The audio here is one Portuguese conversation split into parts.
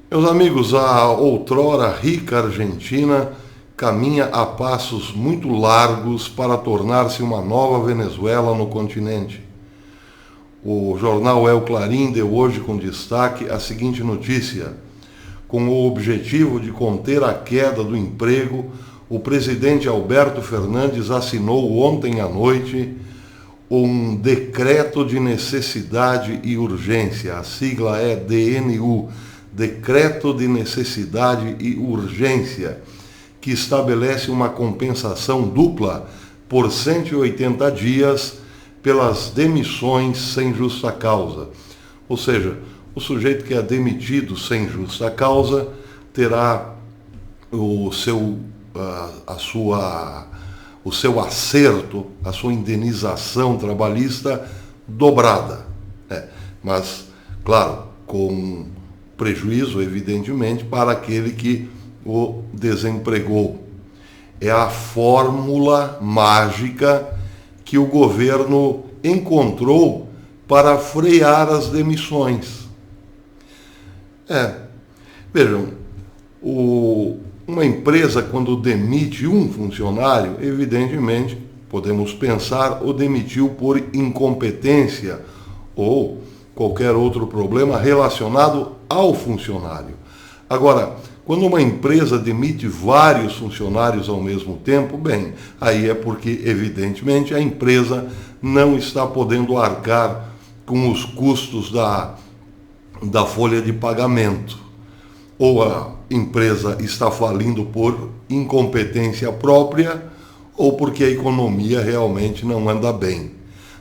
Meus amigos, a outrora rica Argentina caminha a passos muito largos para tornar-se uma nova Venezuela no continente. O jornal El Clarín deu hoje com destaque a seguinte notícia: com o objetivo de conter a queda do emprego, o presidente Alberto Fernandes assinou ontem à noite um decreto de necessidade e urgência. A sigla é DNU, Decreto de Necessidade e Urgência, que estabelece uma compensação dupla por 180 dias pelas demissões sem justa causa. Ou seja, o sujeito que é demitido sem justa causa terá o seu acerto, a sua indenização trabalhista dobrada. Mas, claro, com prejuízo, evidentemente, para aquele que o desempregou. É a fórmula mágica que o governo encontrou para frear as demissões. Vejam, uma empresa, quando demite um funcionário, evidentemente, podemos pensar, o demitiu por incompetência ou qualquer outro problema relacionado ao funcionário. Agora, quando uma empresa demite vários funcionários ao mesmo tempo, bem, aí é porque, evidentemente, a empresa não está podendo arcar com os custos da folha de pagamento. Ou a empresa está falindo por incompetência própria, ou porque a economia realmente não anda bem.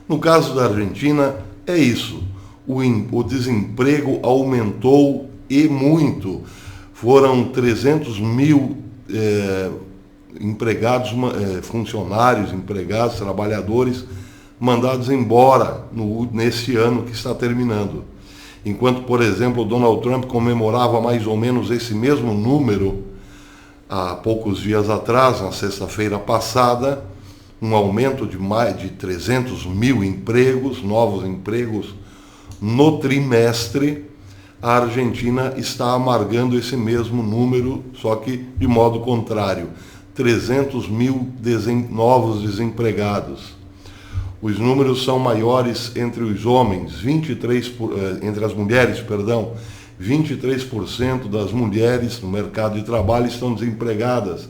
No caso da Argentina, é isso. O desemprego aumentou e muito. Foram 300 mil empregados, funcionários, empregados, trabalhadores mandados embora nesse ano que está terminando. Enquanto, por exemplo, Donald Trump comemorava mais ou menos esse mesmo número há poucos dias atrás, na sexta-feira passada, um aumento de mais de 300 mil empregos, novos empregos, no trimestre. A Argentina está amargando esse mesmo número, só que de modo contrário, 300 mil novos desempregados. Os números são maiores entre os homens, entre as mulheres, 23% das mulheres no mercado de trabalho estão desempregadas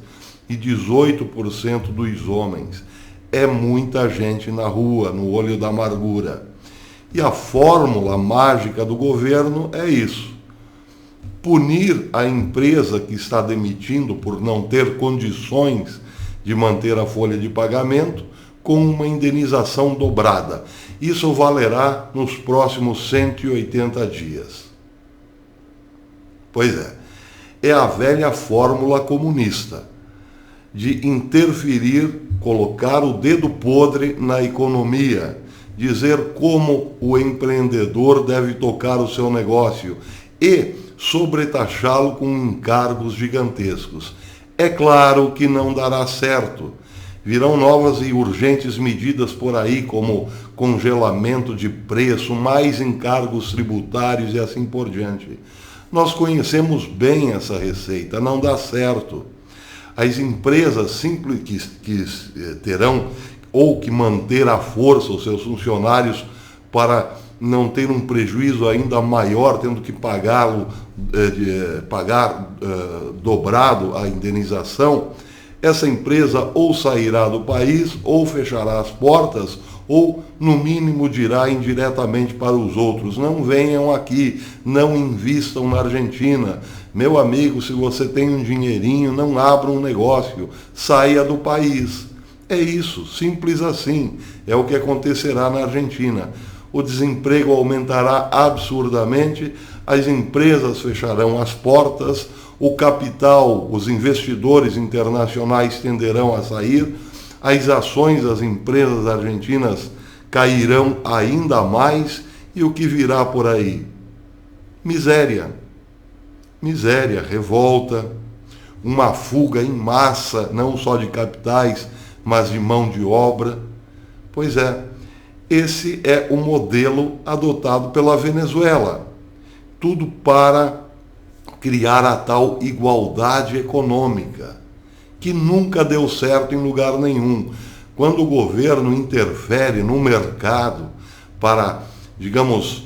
e 18% dos homens. É muita gente na rua, no olho da amargura. E a fórmula mágica do governo é isso: punir a empresa que está demitindo por não ter condições de manter a folha de pagamento com uma indenização dobrada. Isso valerá nos próximos 180 dias. Pois é a velha fórmula comunista de interferir, colocar o dedo podre na economia, dizer como o empreendedor deve tocar o seu negócio e sobretaxá-lo com encargos gigantescos. É claro que não dará certo. Virão novas e urgentes medidas por aí, como congelamento de preço, mais encargos tributários e assim por diante. Nós conhecemos bem essa receita, não dá certo. As empresas simples que terão ou que manter à força os seus funcionários para não ter um prejuízo ainda maior, tendo que pagar dobrado a indenização, essa empresa ou sairá do país, ou fechará as portas, ou, no mínimo, dirá indiretamente para os outros: não venham aqui, não invistam na Argentina. Meu amigo, se você tem um dinheirinho, não abra um negócio, saia do país. É isso, simples assim. É o que acontecerá na Argentina. O desemprego aumentará absurdamente, as empresas fecharão as portas, o capital, os investidores internacionais tenderão a sair, as ações das empresas argentinas cairão ainda mais, e o que virá por aí? Miséria, revolta, uma fuga em massa, não só de capitais, mas de mão de obra. Pois é, esse é o modelo adotado pela Venezuela. Tudo para criar a tal igualdade econômica, que nunca deu certo em lugar nenhum. Quando o governo interfere no mercado para, digamos,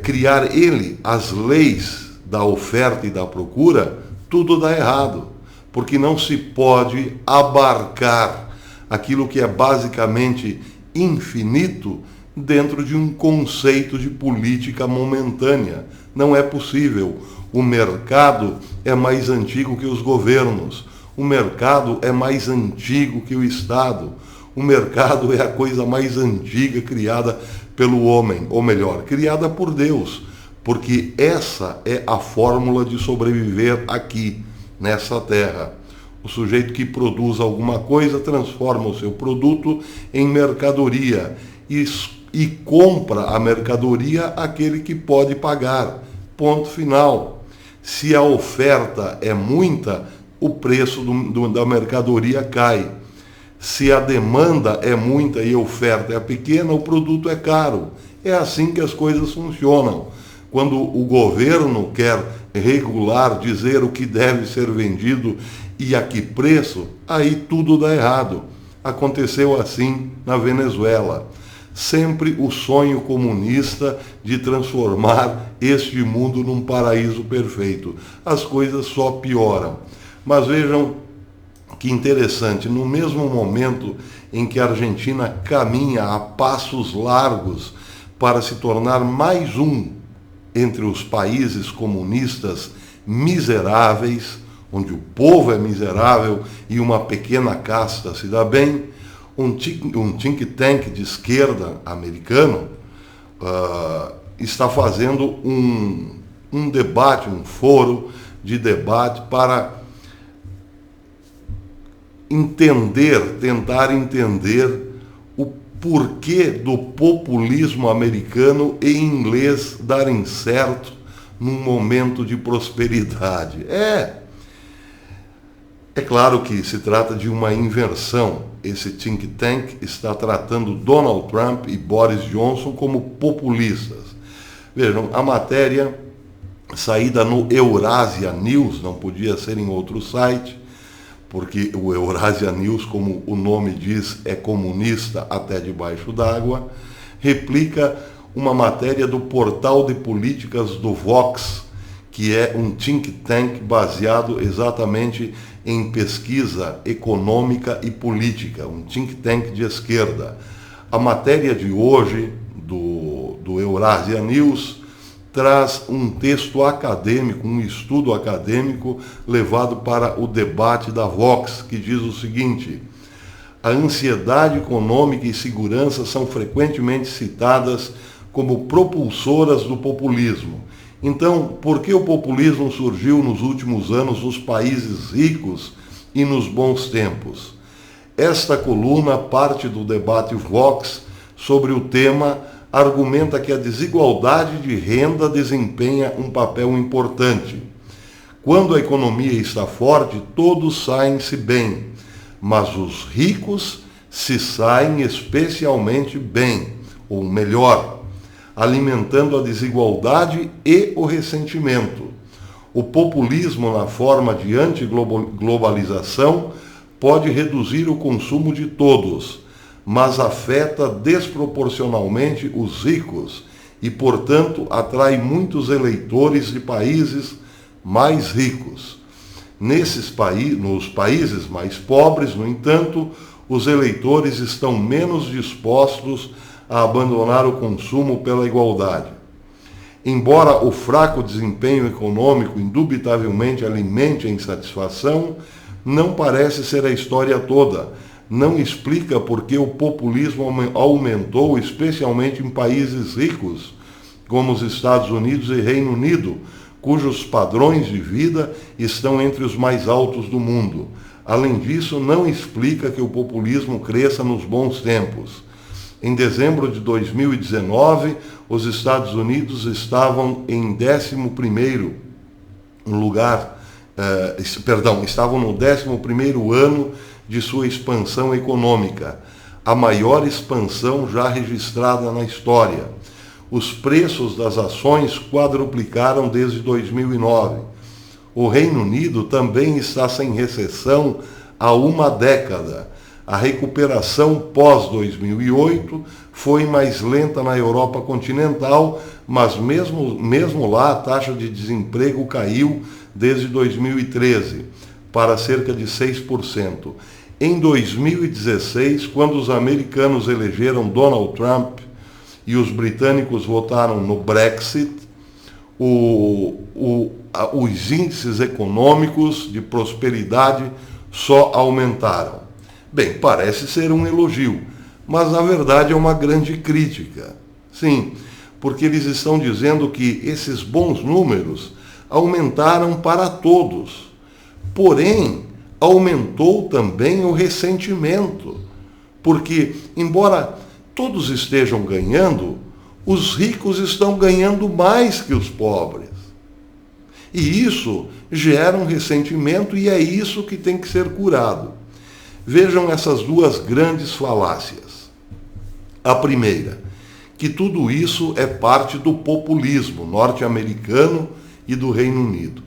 criar ele as leis da oferta e da procura, tudo dá errado, porque não se pode abarcar aquilo que é basicamente infinito dentro de um conceito de política momentânea. Não é possível. O mercado é mais antigo que os governos. O mercado é mais antigo que o Estado. O mercado é a coisa mais antiga criada pelo homem, ou melhor, criada por Deus, porque essa é a fórmula de sobreviver aqui, nessa terra. O sujeito que produz alguma coisa transforma o seu produto em mercadoria e compra a mercadoria aquele que pode pagar. Ponto final. Se a oferta é muita, o preço da mercadoria cai. Se a demanda é muita e a oferta é pequena, o produto é caro. É assim que as coisas funcionam. Quando o governo quer regular, dizer o que deve ser vendido e a que preço, aí tudo dá errado. Aconteceu assim na Venezuela. Sempre o sonho comunista de transformar este mundo num paraíso perfeito. As coisas só pioram. Mas vejam que interessante, no mesmo momento em que a Argentina caminha a passos largos para se tornar mais um entre os países comunistas miseráveis, onde o povo é miserável e uma pequena casta se dá bem, um think tank de esquerda americano está fazendo um debate, um foro de debate para tentar entender o porquê do populismo americano e inglês darem certo num momento de prosperidade. É claro que se trata de uma inversão. Esse think tank está tratando Donald Trump e Boris Johnson como populistas. Vejam, a matéria saída no Eurasia News, não podia ser em outro site, porque o Eurasia News, como o nome diz, é comunista até debaixo d'água, replica uma matéria do portal de políticas do Vox, que é um think tank baseado exatamente em pesquisa econômica e política, um think tank de esquerda. A matéria de hoje do Eurasia News traz um texto acadêmico, um estudo acadêmico levado para o debate da Vox, que diz o seguinte: a ansiedade econômica e segurança são frequentemente citadas como propulsoras do populismo. Então, por que o populismo surgiu nos últimos anos nos países ricos e nos bons tempos? Esta coluna parte do debate Vox sobre o tema, argumenta que a desigualdade de renda desempenha um papel importante. Quando a economia está forte, todos saem-se bem, mas os ricos se saem especialmente bem, ou melhor, alimentando a desigualdade e o ressentimento. O populismo, na forma de antiglobalização, pode reduzir o consumo de todos, mas afeta desproporcionalmente os ricos e, portanto, atrai muitos eleitores de países mais ricos. Nos países mais pobres, no entanto, os eleitores estão menos dispostos a abandonar o consumo pela igualdade. Embora o fraco desempenho econômico indubitavelmente alimente a insatisfação, não parece ser a história toda. Não explica por que o populismo aumentou, especialmente em países ricos, como os Estados Unidos e Reino Unido, cujos padrões de vida estão entre os mais altos do mundo. Além disso, não explica que o populismo cresça nos bons tempos. Em dezembro de 2019, os Estados Unidos estavam em 11º lugar, estavam no 11º ano de sua expansão econômica, a maior expansão já registrada na história. Os preços das ações quadruplicaram desde 2009. o Reino Unido também está sem recessão há uma década. A recuperação pós-2008 foi mais lenta na Europa continental, mas mesmo lá a taxa de desemprego caiu desde 2013 para cerca de 6%. Em 2016, quando os americanos elegeram Donald Trump e os britânicos votaram no Brexit, os índices econômicos de prosperidade só aumentaram. Bem, parece ser um elogio, mas na verdade é uma grande crítica. Sim, porque eles estão dizendo que esses bons números aumentaram para todos. Porém, aumentou também o ressentimento, porque, embora todos estejam ganhando, os ricos estão ganhando mais que os pobres. E isso gera um ressentimento e é isso que tem que ser curado. Vejam essas duas grandes falácias. A primeira, que tudo isso é parte do populismo norte-americano e do Reino Unido.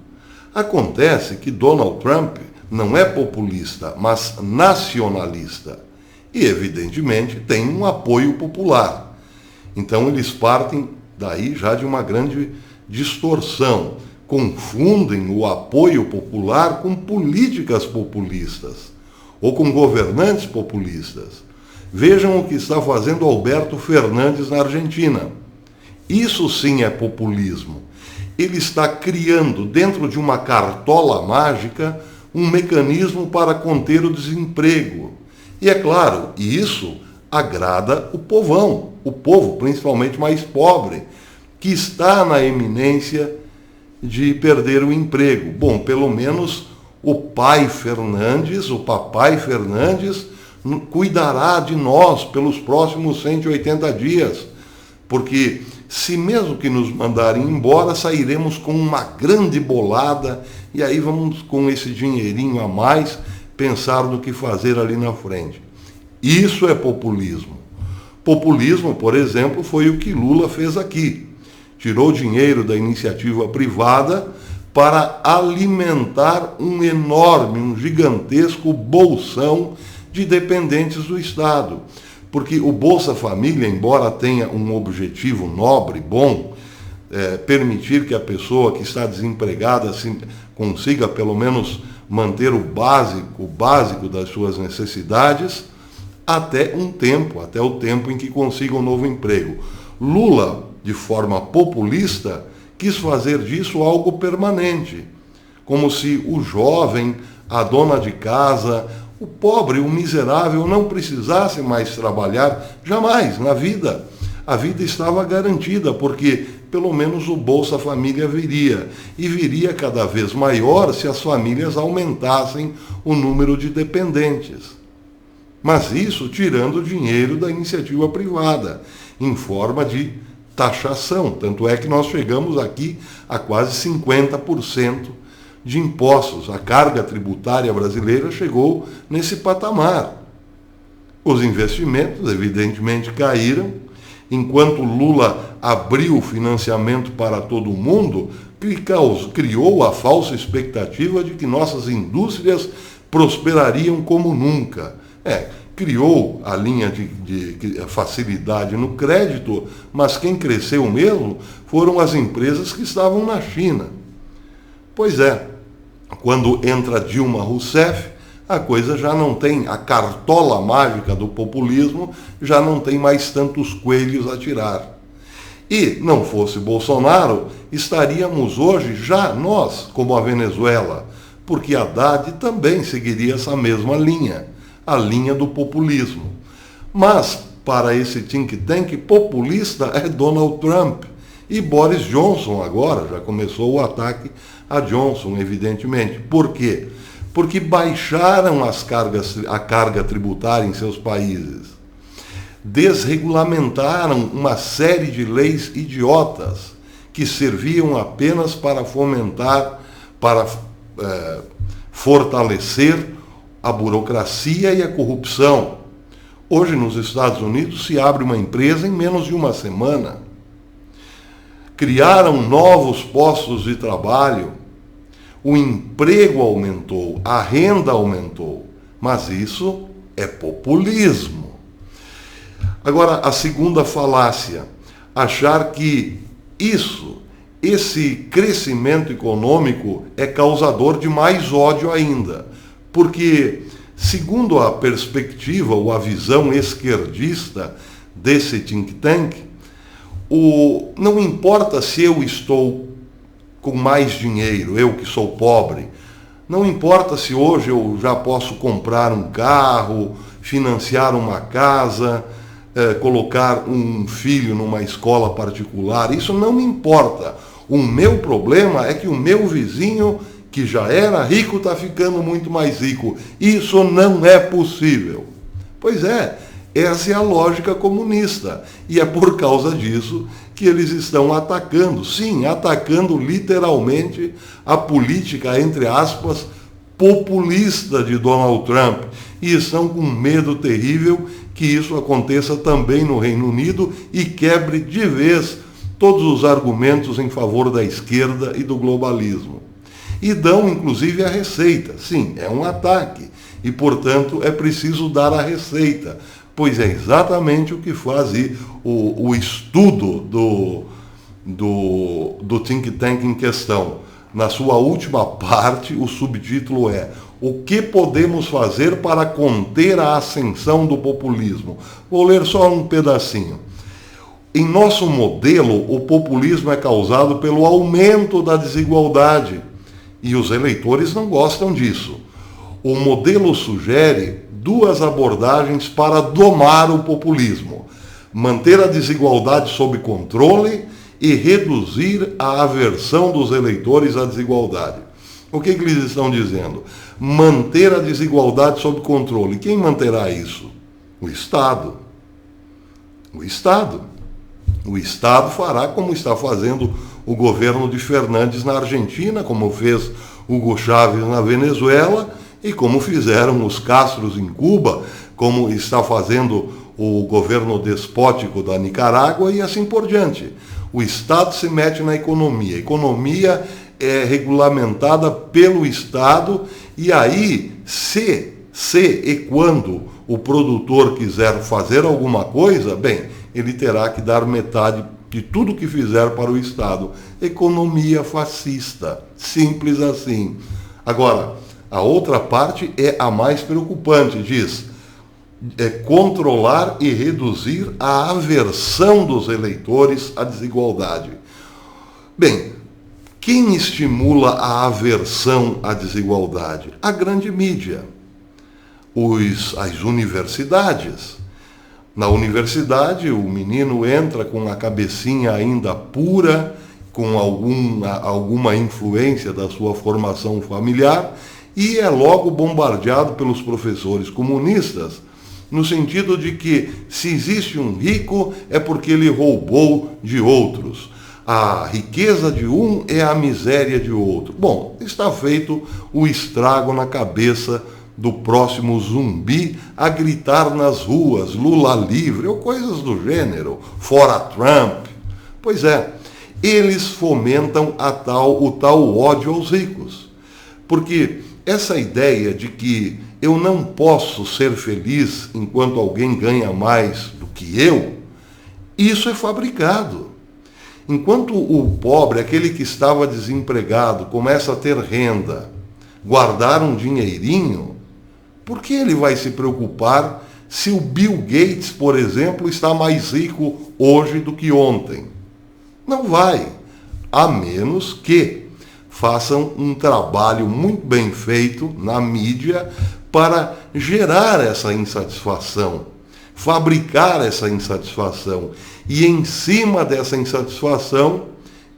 Acontece que Donald Trump não é populista, mas nacionalista. E, evidentemente, tem um apoio popular. Então, eles partem daí já de uma grande distorção. Confundem o apoio popular com políticas populistas ou com governantes populistas. Vejam o que está fazendo Alberto Fernandes na Argentina. Isso sim é populismo. Ele está criando, dentro de uma cartola mágica, um mecanismo para conter o desemprego. E é claro, isso agrada o povão, o povo principalmente mais pobre, que está na eminência de perder o emprego. Bom, pelo menos o pai Fernandes, o papai Fernandes, cuidará de nós pelos próximos 180 dias, porque se mesmo que nos mandarem embora, sairemos com uma grande bolada e aí vamos com esse dinheirinho a mais pensar no que fazer ali na frente. Isso é populismo. Populismo, por exemplo, foi o que Lula fez aqui. Tirou dinheiro da iniciativa privada para alimentar um enorme, um gigantesco bolsão de dependentes do Estado. Porque o Bolsa Família, embora tenha um objetivo nobre, bom, permitir que a pessoa que está desempregada consiga pelo menos manter o básico das suas necessidades, até o tempo em que consiga um novo emprego. Lula, de forma populista, quis fazer disso algo permanente, como se o jovem, a dona de casa, o pobre, o miserável não precisasse mais trabalhar jamais na vida. A vida estava garantida, porque pelo menos o Bolsa Família viria. E viria cada vez maior se as famílias aumentassem o número de dependentes. Mas isso tirando dinheiro da iniciativa privada, em forma de taxação. Tanto é que nós chegamos aqui a quase 50% de impostos. A carga tributária brasileira chegou nesse patamar. Os investimentos, evidentemente, caíram. Enquanto Lula abriu o financiamento para todo mundo, criou a falsa expectativa de que nossas indústrias prosperariam como nunca. Criou a linha de facilidade no crédito, mas quem cresceu mesmo foram as empresas que estavam na China. Pois é, quando entra Dilma Rousseff, a coisa já não tem, a cartola mágica do populismo já não tem mais tantos coelhos a tirar. E, não fosse Bolsonaro, estaríamos hoje já nós, como a Venezuela, porque Haddad também seguiria essa mesma linha, a linha do populismo. Mas, para esse think tank, populista é Donald Trump. E Boris Johnson agora, já começou o ataque a Johnson, evidentemente. Por quê? Porque baixaram a carga tributária em seus países. Desregulamentaram uma série de leis idiotas que serviam apenas para fomentar, para fortalecer a burocracia e a corrupção. Hoje, nos Estados Unidos, se abre uma empresa em menos de uma semana. Criaram novos postos de trabalho. o emprego aumentou, a renda aumentou. Mas isso é populismo. Agora, a segunda falácia, achar que esse crescimento econômico é causador de mais ódio ainda. Porque, segundo a perspectiva ou a visão esquerdista desse think tank, não importa se eu estou com mais dinheiro, eu que sou pobre, não importa se hoje eu já posso comprar um carro, financiar uma casa, colocar um filho numa escola particular, isso não me importa. O meu problema é que o meu vizinho, que já era rico, está ficando muito mais rico. Isso não é possível. Pois é, essa é a lógica comunista. E é por causa disso que eles estão atacando, sim, atacando literalmente a política, entre aspas, populista de Donald Trump. E estão com medo terrível que isso aconteça também no Reino Unido e quebre de vez todos os argumentos em favor da esquerda e do globalismo. E dão, inclusive, a receita. Sim, é um ataque. E, portanto, é preciso dar a receita. Pois é exatamente o que faz o estudo do think tank em questão. Na sua última parte, o subtítulo é: o que podemos fazer para conter a ascensão do populismo? Vou ler só um pedacinho. Em nosso modelo, o populismo é causado pelo aumento da desigualdade. E os eleitores não gostam disso. O modelo sugere duas abordagens para domar o populismo: manter a desigualdade sob controle e reduzir a aversão dos eleitores à desigualdade. O que eles estão dizendo? Manter a desigualdade sob controle. Quem manterá isso? O Estado. O Estado. O Estado fará como está fazendo o governo de Fernandes na Argentina, como fez Hugo Chávez na Venezuela e como fizeram os Castros em Cuba, como está fazendo o governo despótico da Nicarágua e assim por diante. O Estado se mete na economia. A economia é regulamentada pelo Estado e aí, se e quando o produtor quiser fazer alguma coisa, bem, ele terá que dar metade de tudo que fizer para o Estado. Economia fascista, simples assim. Agora, a outra parte é a mais preocupante, diz: controlar e reduzir a aversão dos eleitores à desigualdade. Bem, quem estimula a aversão à desigualdade? A grande mídia, as universidades. Na universidade, o menino entra com a cabecinha ainda pura, com alguma influência da sua formação familiar, e é logo bombardeado pelos professores comunistas, no sentido de que, se existe um rico, é porque ele roubou de outros. A riqueza de um é a miséria de outro. Bom, está feito o estrago na cabeça do próximo zumbi a gritar nas ruas, Lula livre, ou coisas do gênero, fora Trump. Pois é, eles fomentam o tal ódio aos ricos. Porque essa ideia de que eu não posso ser feliz enquanto alguém ganha mais do que eu, isso é fabricado. Enquanto o pobre, aquele que estava desempregado, começa a ter renda, guardar um dinheirinho, por que ele vai se preocupar se o Bill Gates, por exemplo, está mais rico hoje do que ontem? Não vai, a menos que façam um trabalho muito bem feito na mídia para gerar essa insatisfação, fabricar essa insatisfação. E em cima dessa insatisfação,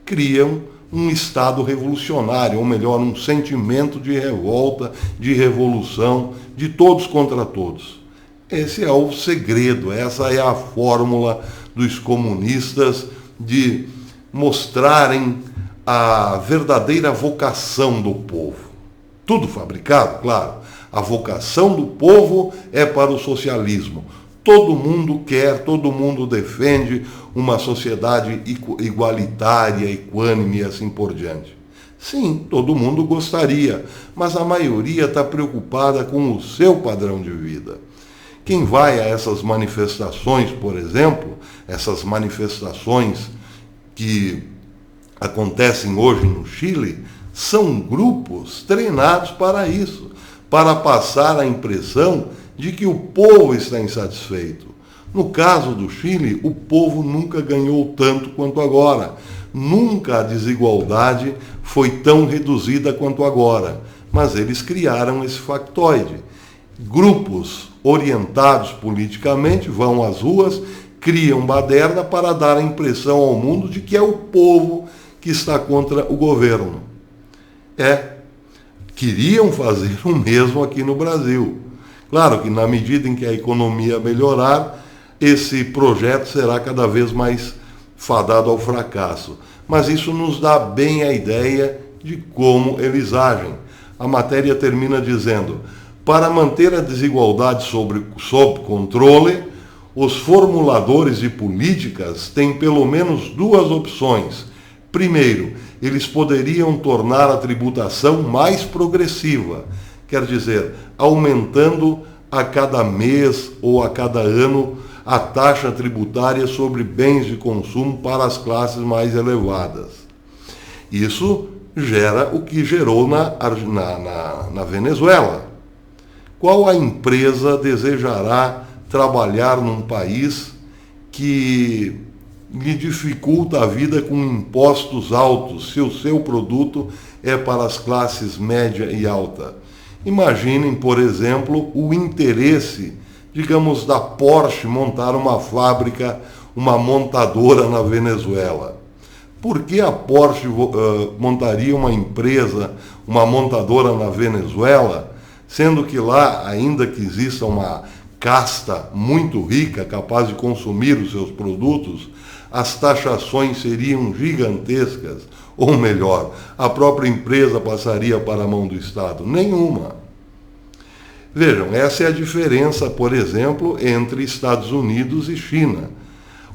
criam um estado revolucionário, ou melhor, um sentimento de revolta, de revolução, de todos contra todos. Esse é o segredo, essa é a fórmula dos comunistas de mostrarem a verdadeira vocação do povo. Tudo fabricado, claro. A vocação do povo é para o socialismo. Todo mundo quer, todo mundo defende uma sociedade igualitária, equânime e assim por diante. Sim, todo mundo gostaria, mas a maioria está preocupada com o seu padrão de vida. Quem vai a essas manifestações, por exemplo, essas manifestações que acontecem hoje no Chile, são grupos treinados para isso, para passar a impressão de que o povo está insatisfeito. No caso do Chile, o povo nunca ganhou tanto quanto agora. Nunca a desigualdade foi tão reduzida quanto agora. Mas eles criaram esse factoide. Grupos orientados politicamente vão às ruas, criam baderna para dar a impressão ao mundo de que é o povo que está contra o governo. Queriam fazer o mesmo aqui no Brasil. Claro que na medida em que a economia melhorar, esse projeto será cada vez mais fadado ao fracasso. Mas isso nos dá bem a ideia de como eles agem. A matéria termina dizendo: para manter a desigualdade sob controle, os formuladores de políticas têm pelo menos duas opções. Primeiro, eles poderiam tornar a tributação mais progressiva, quer dizer, aumentando a cada mês ou a cada ano a taxa tributária sobre bens de consumo para as classes mais elevadas. Isso gera o que gerou na Venezuela. Qual a empresa desejará trabalhar num país que lhe dificulta a vida com impostos altos, se o seu produto é para as classes média e alta? Imaginem, por exemplo, o interesse, digamos, da Porsche montar uma fábrica, uma montadora na Venezuela. Por que a Porsche montaria uma empresa, uma montadora na Venezuela, sendo que lá, ainda que exista uma casta muito rica, capaz de consumir os seus produtos, as taxações seriam gigantescas? Ou melhor, a própria empresa passaria para a mão do Estado? Nenhuma. Vejam, essa é a diferença, por exemplo, entre Estados Unidos e China.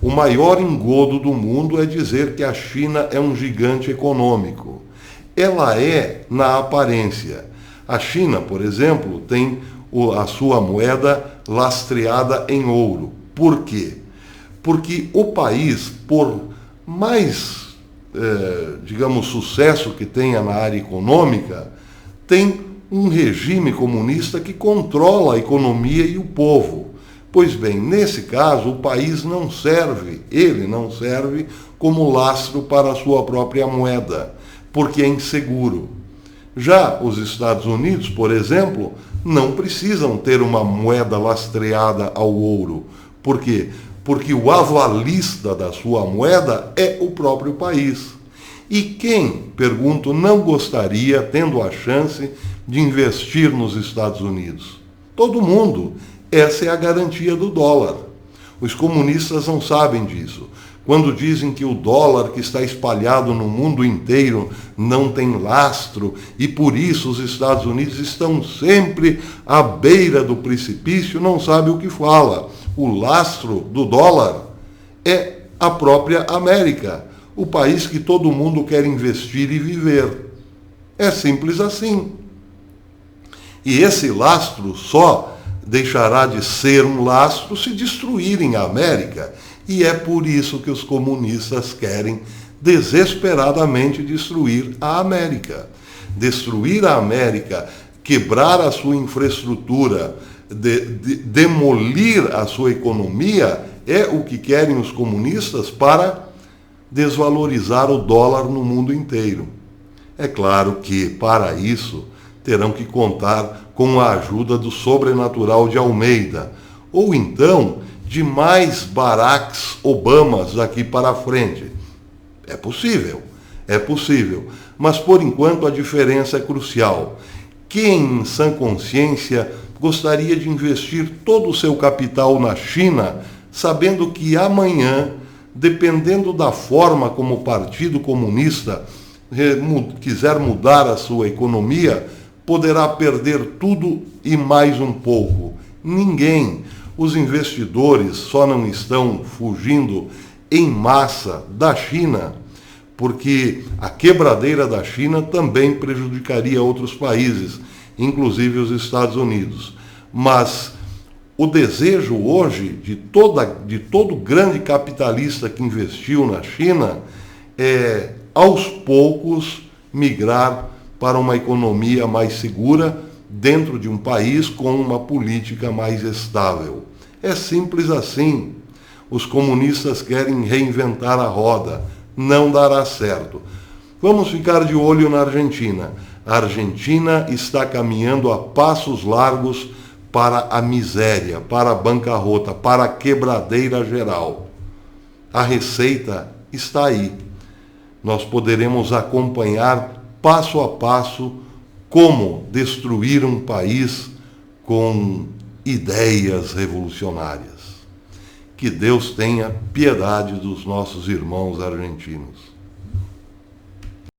O maior engodo do mundo é dizer que a China é um gigante econômico. Ela é na aparência. A China, por exemplo, tem a sua moeda lastreada em ouro. Por quê? Porque o país, por mais, digamos, sucesso que tenha na área econômica, tem um regime comunista que controla a economia e o povo. Pois bem, nesse caso, o país não serve, ele não serve como lastro para a sua própria moeda, porque é inseguro. Já os Estados Unidos, por exemplo, não precisam ter uma moeda lastreada ao ouro. Por quê? Porque o avalista da sua moeda é o próprio país. E quem, pergunto, não gostaria, tendo a chance, de investir nos Estados Unidos? Todo mundo. Essa é a garantia do dólar. Os comunistas não sabem disso. Quando dizem que o dólar que está espalhado no mundo inteiro não tem lastro e por isso os Estados Unidos estão sempre à beira do precipício, não sabe o que fala. O lastro do dólar é a própria América, o país que todo mundo quer investir e viver. É simples assim. E esse lastro só deixará de ser um lastro se destruírem a América. E é por isso que os comunistas querem desesperadamente destruir a América. Destruir a América, quebrar a sua infraestrutura, demolir a sua economia, é o que querem os comunistas para desvalorizar o dólar no mundo inteiro. É claro que, para isso, terão que contar com a ajuda do sobrenatural de Almeida, ou então de mais Baracks Obamas daqui para frente. É possível, mas por enquanto a diferença é crucial. Quem, em sã consciência, gostaria de investir todo o seu capital na China, sabendo que amanhã, dependendo da forma como o Partido Comunista quiser mudar a sua economia, poderá perder tudo e mais um pouco? Ninguém. Os investidores só não estão fugindo em massa da China porque a quebradeira da China também prejudicaria outros países, inclusive os Estados Unidos. Mas o desejo hoje de todo grande capitalista que investiu na China é, aos poucos, migrar para uma economia mais segura dentro de um país com uma política mais estável. É simples assim. Os comunistas querem reinventar a roda. Não dará certo. Vamos ficar de olho na Argentina. A Argentina está caminhando a passos largos para a miséria, para a bancarrota, para a quebradeira geral. A receita está aí. Nós poderemos acompanhar passo a passo como destruir um país com ideias revolucionárias. Que Deus tenha piedade dos nossos irmãos argentinos.